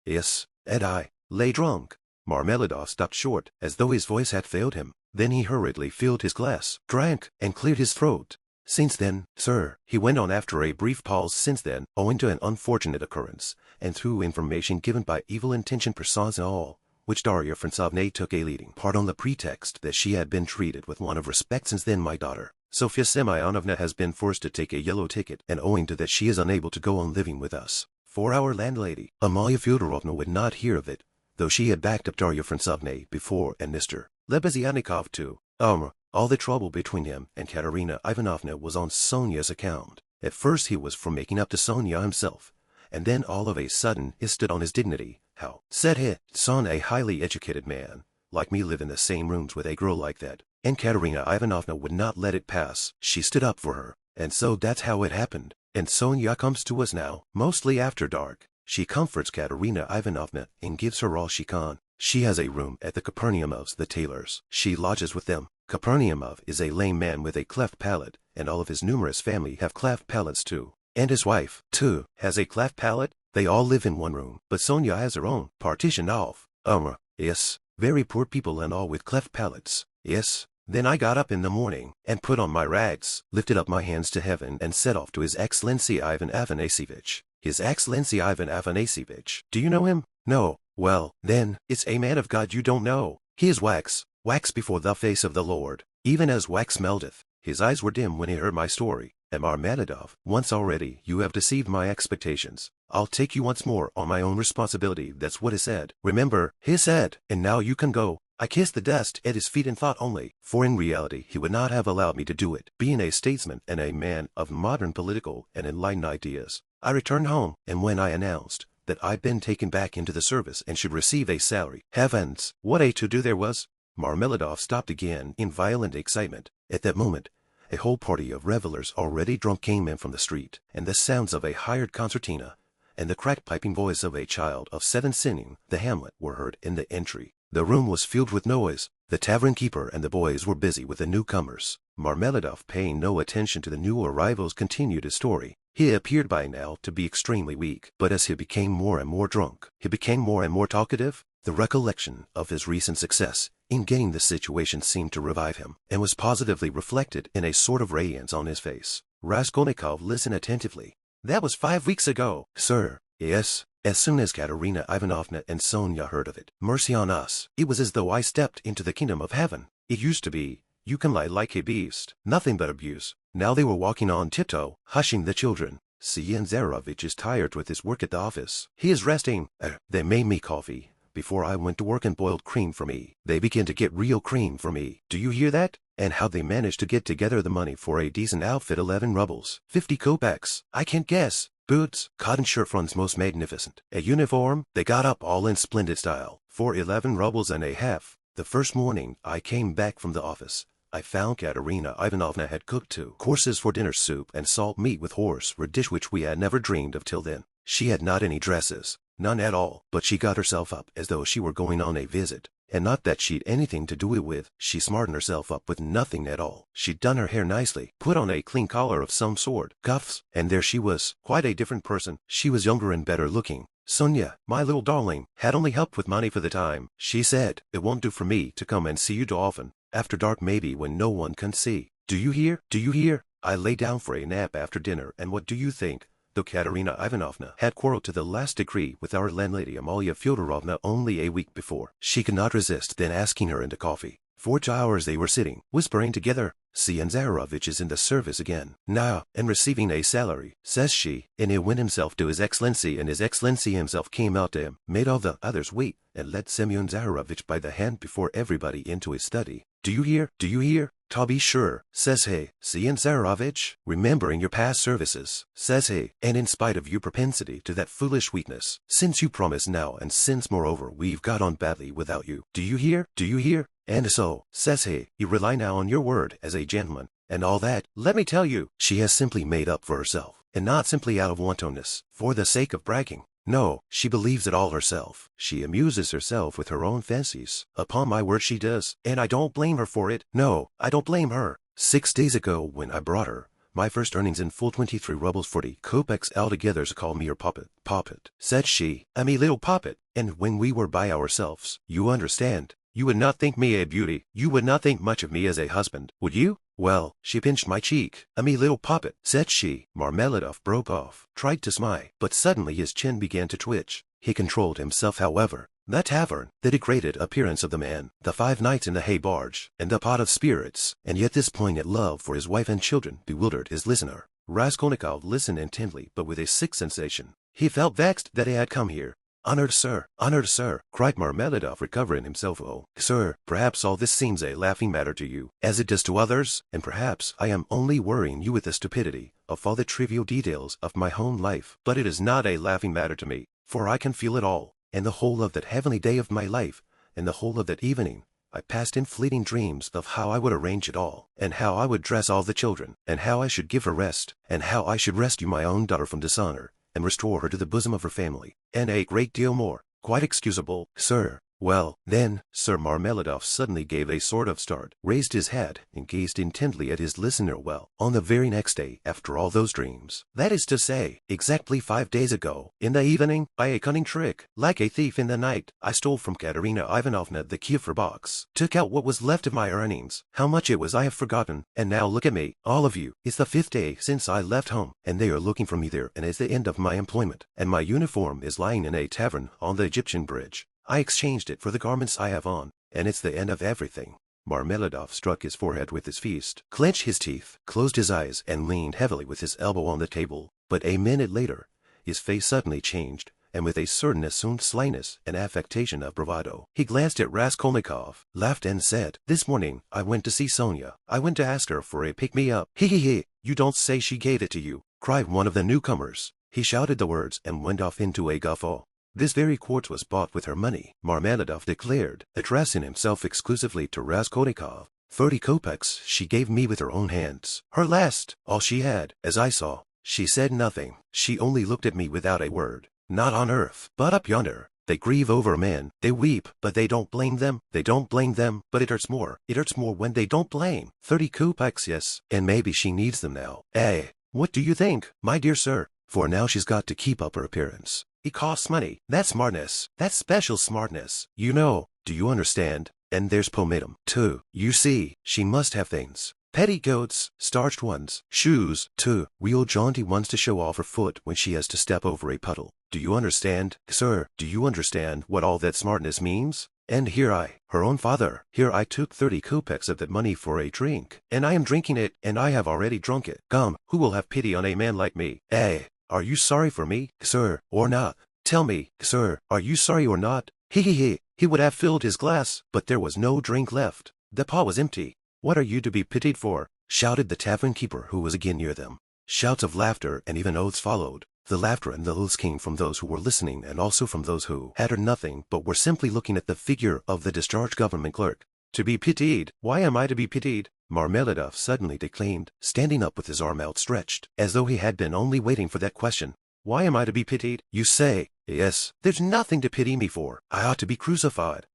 Yes, and I lay drunk. Marmeladov stopped short, as though his voice had failed him. Then he hurriedly filled his glass, drank, and cleared his throat. Since then, sir, he went on after a brief pause, since then, owing to an unfortunate occurrence, and through information given by evil-intentioned persons and all, which Darya Frantsovna took a leading part on the pretext that she had been treated with want of respect since then, my daughter, Sofya Semyonovna, has been forced to take a yellow ticket, and owing to that she is unable to go on living with us. For our landlady, Amalia Fyodorovna, would not hear of it, though she had backed up Darya Frantsovna before, and Mr. Lebeziatnikov too. All the trouble between him and Katerina Ivanovna was on Sonia's account. At first he was for making up to Sonia himself, and then all of a sudden he stood on his dignity. How, said he, son, a highly educated man like me live in the same rooms with a girl like that? And Katerina Ivanovna would not let it pass. She stood up for her, and so that's how it happened. And Sonia comes to us now, mostly after dark. She comforts Katerina Ivanovna and gives her all she can. She has a room at the Kaperniumovs, the tailors. She lodges with them. Kaperniumov is a lame man with a cleft palate, and all of his numerous family have cleft palates too. And his wife, too, has a cleft palate. They all live in one room, but Sonia has her own, partitioned off. Yes, very poor people and all with cleft palates. Yes. Then I got up in the morning, and put on my rags, lifted up my hands to heaven, and set off to His Excellency Ivan Afanasievich. His Excellency Ivan Afanasievich. Do you know him? No. Well, then, it's a man of God you don't know. He is wax before the face of the Lord, even as wax melteth. His eyes were dim when he heard my story. And Marmeladov, once already you have deceived my expectations. I'll take you once more on my own responsibility. That's what he said. Remember, he said, and now you can go. I kissed the dust at his feet in thought only, for in reality he would not have allowed me to do it. Being a statesman and a man of modern political and enlightened ideas, I returned home, and when I announced that I'd been taken back into the service and should receive a salary, heavens, what a to-do there was! Marmeladov stopped again in violent excitement. At that moment, a whole party of revelers already drunk came in from the street, and the sounds of a hired concertina and the cracked piping voice of a child of 7 singing the Hamlet were heard in the entry. The room was filled with noise. The tavern keeper and the boys were busy with the newcomers. Marmeladov, paying no attention to the new arrivals, continued his story. He appeared by now to be extremely weak, but as he became more and more drunk, he became more and more talkative. The recollection of his recent success in getting the situation seemed to revive him, and was positively reflected in a sort of radiance on his face. Raskolnikov listened attentively. That was 5 weeks ago, sir. Yes. As soon as Katerina Ivanovna and Sonia heard of it, mercy on us, it was as though I stepped into the kingdom of heaven. It used to be, you can lie like a beast, nothing but abuse. Now they were walking on tiptoe, hushing the children. Sian Zarovich is tired with his work at the office. He is resting. They made me coffee before I went to work and boiled cream for me. They begin to get real cream for me. Do you hear that? And how they managed to get together the money for a decent outfit, 11 rubles, 50 kopecks. I can't guess. Boots, cotton shirt fronts most magnificent. A uniform, they got up all in splendid style, for 11 rubles and a half. The first morning I came back from the office, I found Katerina Ivanovna had cooked 2 courses for dinner, soup and salt meat with horse, a dish which we had never dreamed of till then. She had not any dresses, none at all, but she got herself up as though she were going on a visit. And not that she'd anything to do it with, she smartened herself up with nothing at all. She'd done her hair nicely, put on a clean collar of some sort, cuffs, and there she was, quite a different person. She was younger and better looking. Sonia, my little darling, had only helped with money for the time. She said, it won't do for me to come and see you too often. After dark maybe, when no one can see. Do you hear? Do you hear? I lay down for a nap after dinner, and what do you think? though Katerina Ivanovna had quarreled to the last degree with our landlady Amalia Fyodorovna only a week before, she could not resist then asking her into coffee. For 2 hours they were sitting, whispering together. "Zarovich is in the service again now, and receiving a salary," says she, "and he went himself to His Excellency, and His Excellency himself came out to him, made all the others wait, and led Semyon Zarovich by the hand before everybody into his study. Do you hear? Do you hear? To be sure," says he, "Semyon Zarovich, remembering your past services," says he, "and in spite of your propensity to that foolish weakness, since you promise now, and since moreover we've got on badly without you. Do you hear? Do you hear? And so," says he, "you rely now on your word as a gentleman, and all that. Let me tell you, she has simply made up for herself, and not simply out of wantonness, for the sake of bragging. No, she believes it all herself. She amuses herself with her own fancies. Upon my word she does, and I don't blame her for it. No, I don't blame her. 6 days ago, when I brought her my first earnings in full 23 rubles 40 kopecks altogether, to call me your poppet, said she, a me little poppet, and when we were by ourselves, you understand, you would not think me a beauty, you would not think much of me as a husband, would you? Well, she pinched my cheek. A me little poppet, said she. Marmeladov broke off, tried to smile, but suddenly his chin began to twitch. He controlled himself, however. The tavern, the degraded appearance of the man, the 5 nights in the hay barge, and the pot of spirits, and yet this poignant love for his wife and children bewildered his listener. Raskolnikov listened intently, but with a sick sensation. He felt vexed that he had come here. Honored sir, cried Marmeladov, recovering himself. Oh, sir, perhaps all this seems a laughing matter to you, as it does to others, and perhaps I am only worrying you with the stupidity of all the trivial details of my home life, but it is not a laughing matter to me, for I can feel it all, and the whole of that heavenly day of my life, and the whole of that evening, I passed in fleeting dreams of how I would arrange it all, and how I would dress all the children, and how I should give her rest, and how I should rescue my own daughter from dishonor, and restore her to the bosom of her family, and a great deal more, quite excusable, sir. Well, then, Sir Marmeladov suddenly gave a sort of start, raised his head, and gazed intently at his listener. Well, on the very next day, after all those dreams, that is to say, exactly 5 days ago, in the evening, by a cunning trick, like a thief in the night, I stole from Katerina Ivanovna the key of her box, took out what was left of my earnings. How much it was I have forgotten, and now look at me, all of you. It's the 5th day since I left home, and they are looking for me there, and it's the end of my employment, and my uniform is lying in a tavern on the Egyptian bridge. I exchanged it for the garments I have on, and it's the end of everything. Marmeladov struck his forehead with his fist, clenched his teeth, closed his eyes, and leaned heavily with his elbow on the table. But a minute later, his face suddenly changed, and with a certain assumed slyness and affectation of bravado, he glanced at Raskolnikov, laughed, and said, "This morning I went to see Sonia. I went to ask her for a pick-me-up." "He! You don't say she gave it to you," cried one of the newcomers. He shouted the words and went off into a guffaw. "This very quartz was bought with her money," Marmeladov declared, addressing himself exclusively to Raskolnikov. 30 kopecks she gave me with her own hands. Her last, all she had, as I saw. She said nothing. She only looked at me without a word. Not on earth, but up yonder. They grieve over a man. They weep, but they don't blame them. They don't blame them, but it hurts more. It hurts more when they don't blame. 30 kopecks, yes, and maybe she needs them now. Eh? What do you think, my dear sir? For now she's got to keep up her appearance. It costs money. That's smartness. That's special smartness. You know. Do you understand? And there's pomatum, too. You see, she must have things. Petticoats, starched ones, shoes, too, real jaunty ones to show off her foot when she has to step over a puddle. Do you understand, sir? Do you understand what all that smartness means? And here I, her own father, here I took 30 kopecks of that money for a drink, and I am drinking it, and I have already drunk it. Come, who will have pity on a man like me? Eh? Are you sorry for me, sir, or not? Tell me, sir, are you sorry or not? He would have filled his glass, but there was no drink left. The pot was empty. What are you to be pitied for? Shouted the tavern keeper, who was again near them. Shouts of laughter and even oaths followed. The laughter and the oaths came from those who were listening, and also from those who had heard nothing, but were simply looking at the figure of the discharged government clerk. To be pitied? Why am I to be pitied? Marmeladov suddenly declaimed, standing up with his arm outstretched, as though he had been only waiting for that question. Why am I to be pitied? You say. Yes, there's nothing to pity me for. I ought to be crucified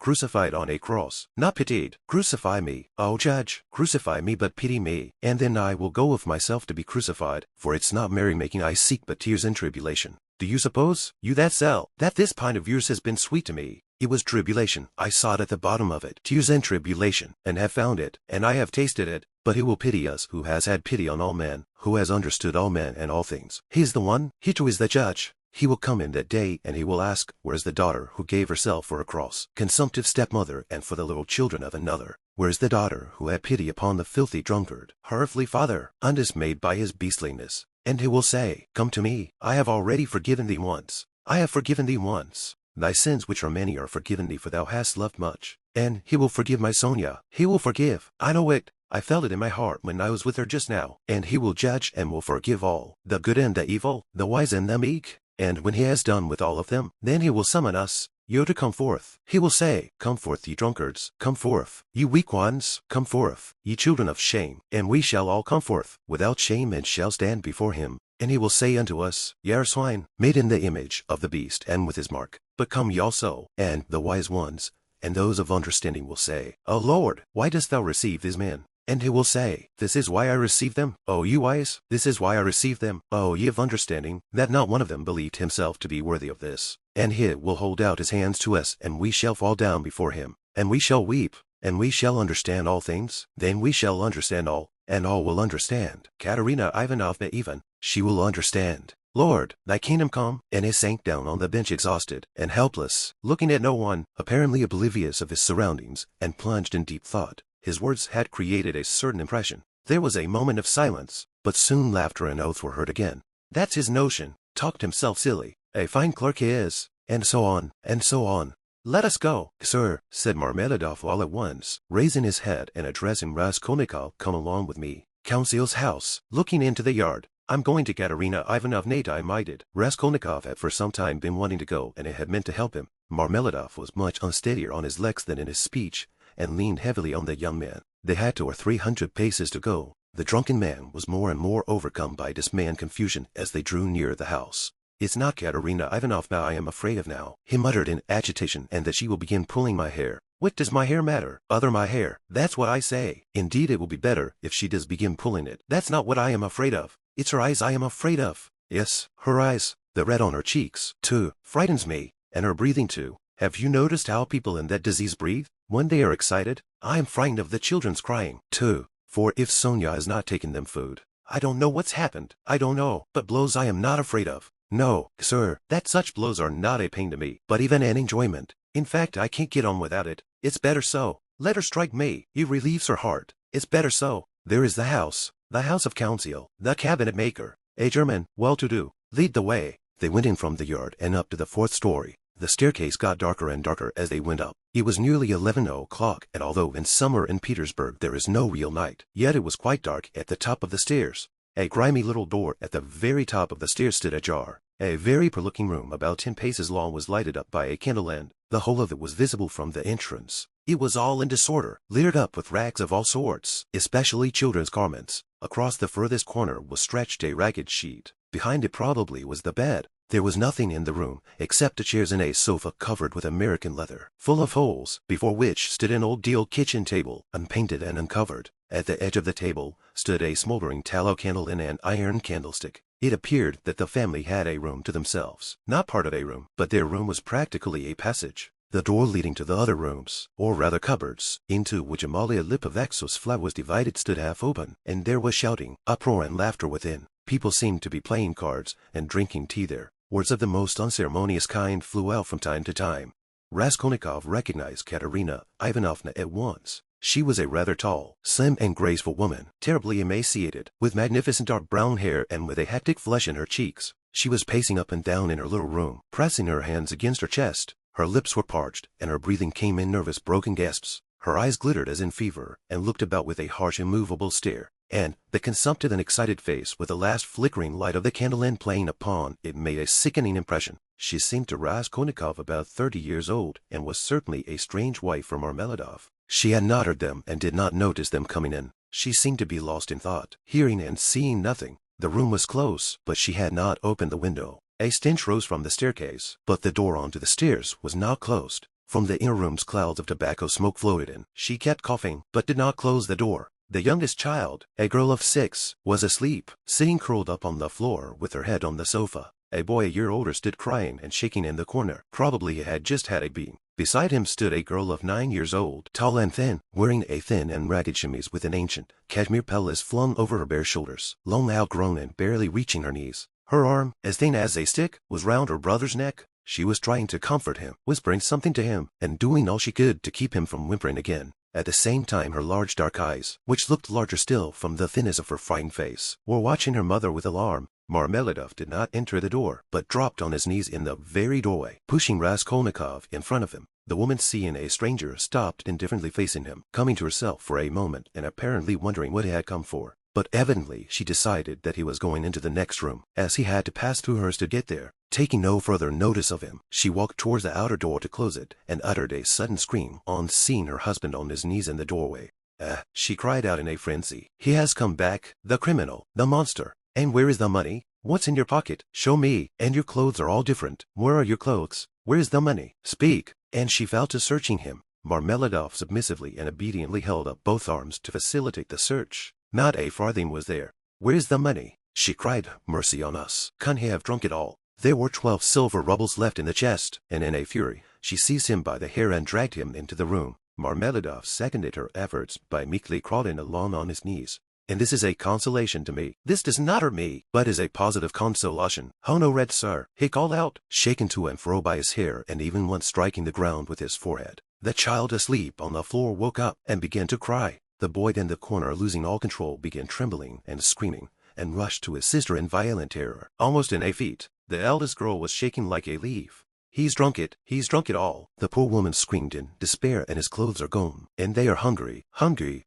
on a cross, not pitied. Crucify me, oh judge, crucify me, but pity me, and then I will go of myself to be crucified, for it's not merrymaking I seek, but tears and tribulation. Do you suppose, you that sell, that this pint of yours has been sweet to me? It was tribulation. I saw it at the bottom of it, tears and tribulation, and have found it, and I have tasted it, but he will pity us, who has had pity on all men, who has understood all men and all things. He is the one, he too is the judge. He will come in that day, and he will ask, where is the daughter who gave herself for a cross, consumptive stepmother, and for the little children of another? Where is the daughter who had pity upon the filthy drunkard, her earthly father, undismayed by his beastliness? And he will say, come to me, I have already forgiven thee once. I have forgiven thee once. Thy sins which are many are forgiven thee, for thou hast loved much. And he will forgive my Sonia. He will forgive. I know it. I felt it in my heart when I was with her just now. And he will judge and will forgive all, the good and the evil, the wise and the meek. And when he has done with all of them, then he will summon us. You're to come forth. He will say, come forth, ye drunkards, come forth, ye weak ones, come forth, ye children of shame. And we shall all come forth, without shame, and shall stand before him. And he will say unto us, Ye are swine, made in the image of the beast, and with his mark. But come ye also. And the wise ones, and those of understanding will say, O Lord, why dost thou receive these men? And he will say, this is why I receive them, O ye wise, this is why I receive them, O ye of understanding, that not one of them believed himself to be worthy of this. And he will hold out his hands to us, and we shall fall down before him, and we shall weep, and we shall understand all things. Then we shall understand all, and all will understand. Katerina Ivanovna even, she will understand. Lord, thy kingdom come. And he sank down on the bench exhausted and helpless, looking at no one, apparently oblivious of his surroundings, and plunged in deep thought. His words had created a certain impression. There was a moment of silence, but soon laughter and oaths were heard again. That's his notion. Talked himself silly. A fine clerk he is. And so on, and so on. Let us go. Sir, said Marmeladov all at once, raising his head and addressing Raskolnikov, come along with me. Council's house, looking into the yard. I'm going to Katerina Ivanovna, I minded. Raskolnikov had for some time been wanting to go, and it had meant to help him. Marmeladov was much unsteadier on his legs than in his speech, and leaned heavily on the young man. They had 200 or 300 paces to go. The drunken man was more and more overcome by dismay and confusion as they drew near the house. It's not Katerina Ivanovna I am afraid of now, he muttered in agitation, and that she will begin pulling my hair. What does my hair matter? Other my hair. That's what I say. Indeed, it will be better if she does begin pulling it. That's not what I am afraid of. It's her eyes I am afraid of. Yes, her eyes. The red on her cheeks, too, frightens me. And her breathing, too. Have you noticed how people in that disease breathe? When they are excited? I am frightened of the children's crying, too. For if Sonia has not taken them food, I don't know what's happened. I don't know. But blows I am not afraid of. No, sir, that such blows are not a pain to me, but even an enjoyment. In fact, I can't get on without it. It's better so. Let her strike me. It relieves her heart. It's better so. There is the house of council, the cabinet maker, a German, well-to-do. Lead the way. They went in from the yard and up to the 4th story. The staircase got darker and darker as they went up. It was nearly 11 o'clock, and although in summer in Petersburg there is no real night, yet it was quite dark at the top of the stairs. A grimy little door at the very top of the stairs stood ajar. A very poor-looking room about 10 paces long was lighted up by a candle end. The whole of it was visible from the entrance. It was all in disorder, littered up with rags of all sorts, especially children's garments. Across the furthest corner was stretched a ragged sheet. Behind it probably was the bed. There was nothing in the room except the chairs and a sofa covered with American leather, full of holes, before which stood an old deal kitchen table, unpainted and uncovered. At the edge of the table stood a smoldering tallow candle in an iron candlestick. It appeared that the family had a room to themselves, not part of a room, but their room was practically a passage. The door leading to the other rooms, or rather cupboards, into which Amalia Lipovex's flat was divided, stood half open, and there was shouting, uproar and laughter within. People seemed to be playing cards and drinking tea there. Words of the most unceremonious kind flew out from time to time. Raskolnikov recognized Katerina Ivanovna at once. She was a rather tall, slim and graceful woman, terribly emaciated, with magnificent dark brown hair and with a hectic flush in her cheeks. She was pacing up and down in her little room, pressing her hands against her chest. Her lips were parched, and her breathing came in nervous, broken gasps. Her eyes glittered as in fever, and looked about with a harsh, immovable stare. And the consumptive and excited face, with the last flickering light of the candle end playing upon it, made a sickening impression. She seemed to Raskolnikov about 30 years old, and was certainly a strange wife for Marmeladov. She had not heard them, and did not notice them coming in. She seemed to be lost in thought, hearing and seeing nothing. The room was close, but she had not opened the window. A stench rose from the staircase, but the door onto the stairs was not closed. From the inner rooms clouds of tobacco smoke floated in. She kept coughing, but did not close the door. The youngest child, a girl of 6, was asleep, sitting curled up on the floor with her head on the sofa. A boy a year older stood crying and shaking in the corner. Probably he had just had a beating. Beside him stood a girl of 9 years old, tall and thin, wearing a thin and ragged chemise with an ancient cashmere pelisse flung over her bare shoulders, long outgrown and barely reaching her knees. Her arm, as thin as a stick, was round her brother's neck. She was trying to comfort him, whispering something to him, and doing all she could to keep him from whimpering again. At the same time her large dark eyes, which looked larger still from the thinness of her frightened face, were watching her mother with alarm. Marmeladov did not enter the door, but dropped on his knees in the very doorway, pushing Raskolnikov in front of him. The woman, seeing a stranger, stopped indifferently facing him, coming to herself for a moment and apparently wondering what he had come for. But evidently she decided that he was going into the next room, as he had to pass through hers to get there. Taking no further notice of him, she walked towards the outer door to close it, and uttered a sudden scream on seeing her husband on his knees in the doorway. "Ah!" she cried out in a frenzy. "He has come back, the criminal, the monster! And where is the money? What's in your pocket? Show me. And your clothes are all different. Where are your clothes? Where is the money? Speak!" And she fell to searching him. Marmeladov submissively and obediently held up both arms to facilitate the search. Not a farthing was there. "Where's the money?" she cried. "Mercy on us! Can't he have drunk it all?" There were 12 silver rubles left in the chest, and in a fury, she seized him by the hair and dragged him into the room. Marmeladov seconded her efforts by meekly crawling along on his knees. "And this is a consolation to me. This does not hurt me, but is a positive consolation. Honored sir," he called out, shaken to and fro by his hair, and even once striking the ground with his forehead. The child asleep on the floor woke up and began to cry. The boy in the corner, losing all control, began trembling and screaming, and rushed to his sister in violent terror, almost in a faint. The eldest girl was shaking like a leaf. He's drunk it all," the poor woman screamed in despair, "and his clothes are gone, and they are hungry,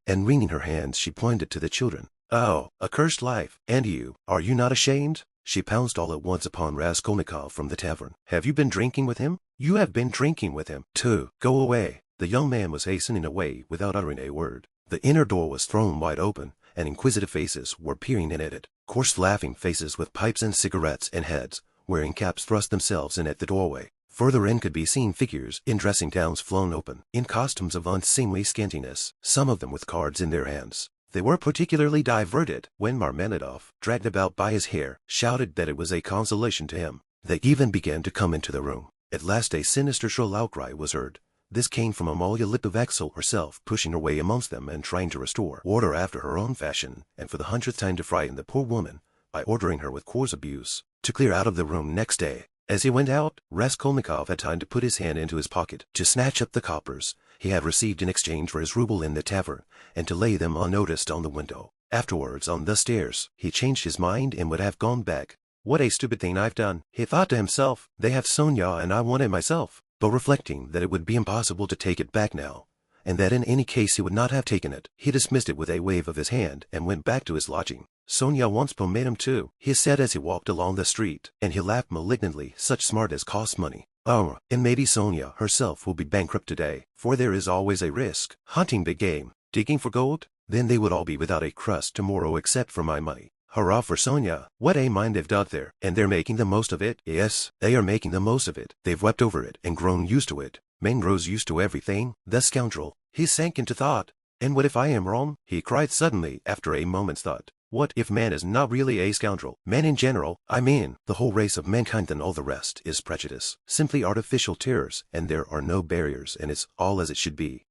and wringing her hands she pointed to the children. "Oh, accursed life! And you, are you not ashamed?" She pounced all at once upon Raskolnikov from the tavern. "Have you been drinking with him? You have been drinking with him, too. Go away." The young man was hastening away without uttering a word. The inner door was thrown wide open, and inquisitive faces were peering in at it. Coarse laughing faces with pipes and cigarettes and heads wearing caps thrust themselves in at the doorway. Further in could be seen figures in dressing gowns flown open, in costumes of unseemly scantiness, some of them with cards in their hands. They were particularly diverted when Marmeladov, dragged about by his hair, shouted that it was a consolation to him. They even began to come into the room. At last a sinister shrill outcry was heard. This came from Amalia Lipovaxil herself, pushing her way amongst them and trying to restore order after her own fashion, and for the 100th time to frighten the poor woman by ordering her with coarse abuse to clear out of the room next day. As he went out, Raskolnikov had time to put his hand into his pocket, to snatch up the coppers he had received in exchange for his rouble in the tavern, and to lay them unnoticed on the window. Afterwards, on the stairs, he changed his mind and would have gone back. "What a stupid thing I've done," he thought to himself. "They have Sonia and I want it myself." But reflecting that it would be impossible to take it back now, and that in any case he would not have taken it, he dismissed it with a wave of his hand and went back to his lodging. "Sonia wants pomatum too," he said as he walked along the street, and he laughed malignantly. "Such smart as costs money. Oh, and maybe Sonia herself will be bankrupt today, for there is always a risk. Hunting big game, digging for gold, then they would all be without a crust tomorrow except for my money. Hurrah for Sonia! What a mind they've got there, and they're making the most of it. Yes, they are making the most of it. They've wept over it and grown used to it. Man grows used to everything. The scoundrel!" He sank into thought. "And what if I am wrong?" he cried suddenly after a moment's thought. "What if man is not really a scoundrel? Man in general, I mean, the whole race of mankind, and all the rest is prejudice, simply artificial terrors, and there are no barriers, and it's all as it should be."